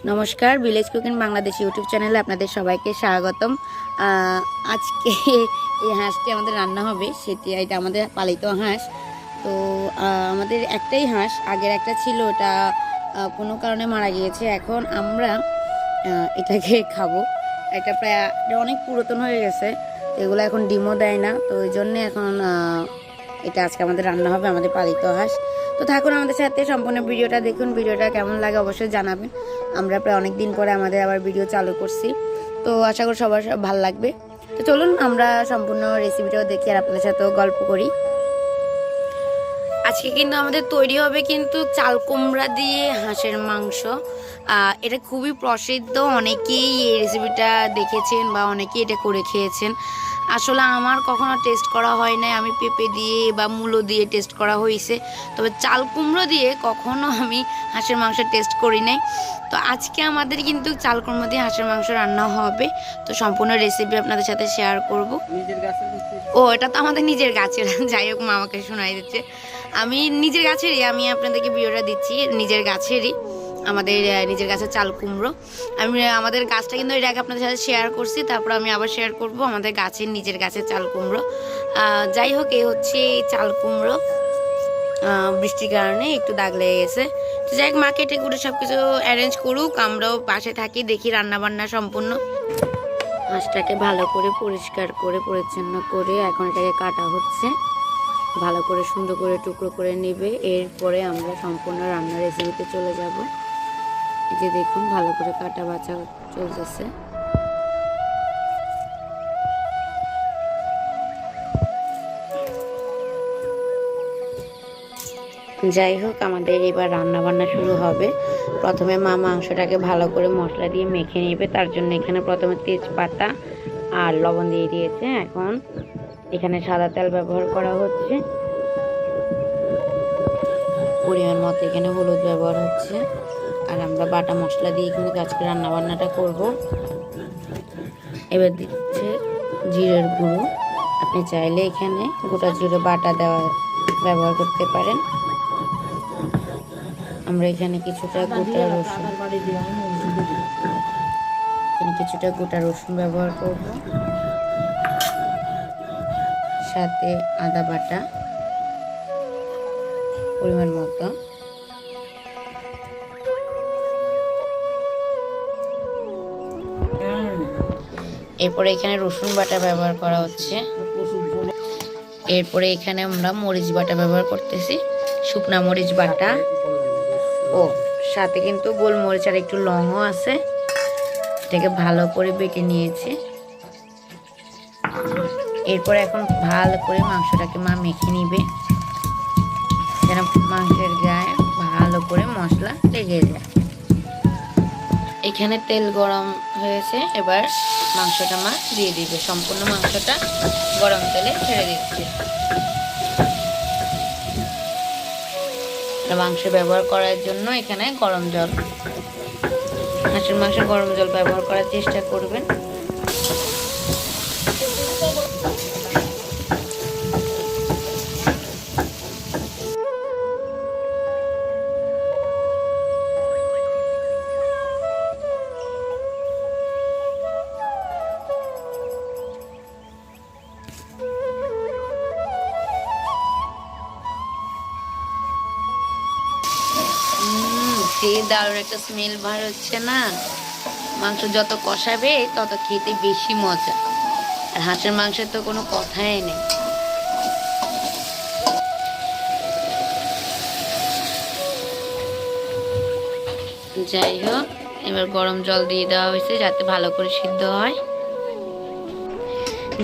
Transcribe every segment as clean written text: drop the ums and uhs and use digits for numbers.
নমস্কার, village cooking Bangladesh YouTube চ্যানেলে আপনাদের সবাইকে স্বাগতম। আজকে এই হাঁসটি আমাদের রান্না হবে, এটা আমাদের পালিত হাঁস। তো আমাদের একটাই হাঁস, আগের একটা ছিল, ওটা কোনো কারণে মারা গিয়েছে। এখন আমরা এটাকে খাবো। এটা প্রায় অনেক পুরাতন হয়ে গেছে, এগুলো এখন ডিমও দেয় না, তো ওই জন্যে এখন এটা আজকে আমাদের রান্না হবে, আমাদের পালিত হাঁস। তো থাকুন আমাদের সাথে, সম্পূর্ণ ভিডিওটা দেখুন। ভিডিওটা কেমন লাগে অবশ্যই জানাবেন। আমরা প্রায় অনেক দিন পরে আমাদের আবার ভিডিও চালু করছি, তো আশা করি সবার ভালো লাগবে। তো চলুন আমরা সম্পূর্ণ রেসিপিটাও দেখি আর আপনাদের সাথেও গল্প করি। আজকে কিন্তু আমাদের তৈরি হবে কিন্তু চাল কুমড়া দিয়ে হাঁসের মাংস। এটা খুবই প্রসিদ্ধ, অনেকেই এই রেসিপিটা দেখেছেন বা অনেকেই এটা করে খেয়েছেন। আসলে আমার কখনো টেস্ট করা হয় নাই, আমি পেঁপে দিয়ে বা মূলো দিয়ে টেস্ট করা হয়েছে, তবে চাল কুমড়ো দিয়ে কখনো আমি হাঁসের মাংস টেস্ট করি নাই। তো আজকে আমাদের কিন্তু চাল কুমড়ো দিয়ে হাঁসের মাংস রান্না হবে, তো সম্পূর্ণ রেসিপি আপনাদের সাথে শেয়ার করব। ও, এটা তো আমাদের নিজের গাছের, যাই হোক মা আমাকে শোনাই দিচ্ছে। আমি নিজের গাছেরই, আমি আপনাদেরকে ভিডিওটা দিচ্ছি, নিজের গাছেরই, আমাদের নিজের গাছের চাল কুমড়ো। আমি আমাদের গাছটা কিন্তু এর আগে আপনাদের সাথে শেয়ার করছি, তারপর আমি আবার শেয়ার করব আমাদের গাছের নিজের গাছের চাল কুমড়ো। যাই হোক, এই হচ্ছে চাল কুমড়ো। বৃষ্টির কারণে একটু দাগ লেগে গেছে, তো যাই হোক মা কেটে কুটে সব কিছু অ্যারেঞ্জ করুক, আমরাও পাশে থাকি, দেখি রান্না বান্না সম্পূর্ণ। হাঁসটাকে ভালো করে পরিষ্কার করে পরিচ্ছন্ন করে এখন এটাকে কাটা হচ্ছে, ভালো করে সুন্দর করে টুকরো করে নেবে। এরপরে আমরা সম্পূর্ণ রান্নার রেসিপিতে চলে যাব। এই যে দেখুন, ভালো করে কাটা বাছা চলতেছে। যাই হোক, আমাদের এবার রান্না বান্না শুরু হবে। প্রথমে মা মাংসটাকে ভালো করে মশলা দিয়ে মেখে নেবে, তার জন্য এখানে প্রথমে তেজপাতা আর লবণ দিয়ে দিয়েছে। এখন এখানে সাদা তেল ব্যবহার করা হচ্ছে, পরিমাণ মতো এখানে হলুদ ব্যবহার হচ্ছে, আর আমরা বাটা মশলা দিয়ে কিন্তু আজকে রান্না বান্নাটা করব। এবার দিচ্ছে জিরের গুঁড়ো, আপনি চাইলে এখানে গোটা জিরে বাটা ব্যবহার করতে পারেন। আমরা এখানে কিছুটা গোটা রসুন ব্যবহার করব, সাথে আদা বাটা পরিমাণ মতো। এরপরে এখানে রসুন বাটা ব্যবহার করা হচ্ছে। এরপরে এখানে আমরা মরিচ বাটা ব্যবহার করতেছি, শুকনা মরিচ বাটা, ও সাথে কিন্তু গোলমরিচ আর একটু লংও আছে। এটাকে ভালো করে বেটে নিয়েছি। এরপরে এখন ভালো করে মাংসটাকে মা মেখে নিবে, যেন মাংসের গায়ে ভালো করে মশলা লেগে যায়। এখানে তেল গরম হয়েছে, এবার মাংসটা মা দিয়ে দিবে। সম্পূর্ণ মাংসটা গরম তেলে ছেড়ে দিচ্ছে। মাংস ব্যবহার করার জন্য এখানে গরম জল, হাঁসের মাংসে গরম জল ব্যবহার করার চেষ্টা করবেন। সে দারুণ একটা স্মেল বার হচ্ছে না। মাংস যত কষাবে তত খেতে বেশি মজা, আর হাঁসের মাংসের তো কোনো কথাই নেই। যাই হোক, এবার গরম জল দিয়ে দেওয়া হয়েছে যাতে ভালো করে সিদ্ধ হয়।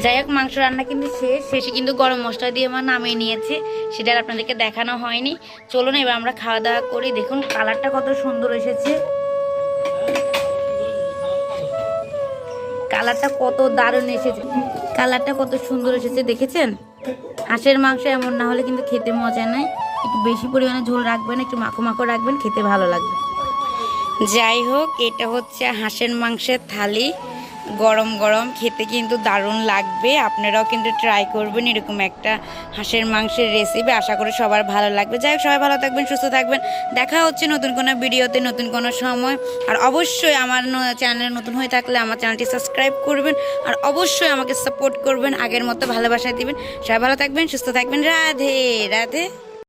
যাই হোক, মাংস রান্না কিন্তু শেষে কিন্তু গরম মশলা দিয়ে মা নামিয়ে নিয়েছে, সেটা আর আপনাদেরকে দেখানো হয়নি। চলুন এবার আমরা খাওয়া দাওয়া করি। দেখুন কালারটা কত সুন্দর এসেছে, কালারটা কত দারুণ এসেছে, কালারটা কত সুন্দর এসেছে, দেখেছেন? হাঁসের মাংস এমন না হলে কিন্তু খেতে মজা নেই, একটু বেশি পরিমাণে ঝোল রাখবেন, একটু মাখো মাখো রাখবেন, খেতে ভালো লাগবে। যাই হোক, এটা হচ্ছে হাঁসের মাংসের থালি। গরম গরম খেতে কিন্তু দারুণ লাগবে। আপনারাও কিন্তু ট্রাই করবেন এরকম একটা হাঁসের মাংসের রেসিপি। আশা করি সবার ভালো লাগবে। যাই হোক, সবাই ভালো থাকবেন, সুস্থ থাকবেন। দেখা হচ্ছে নতুন কোনো ভিডিওতে, নতুন কোনো সময়। আর অবশ্যই আমার চ্যানেল নতুন হয়ে থাকলে আমার চ্যানেলটি সাবস্ক্রাইব করবেন, আর অবশ্যই আমাকে সাপোর্ট করবেন, আগের মতো ভালোবাসা দিবেন। সবাই ভালো থাকবেন, সুস্থ থাকবেন। রাধে রাধে।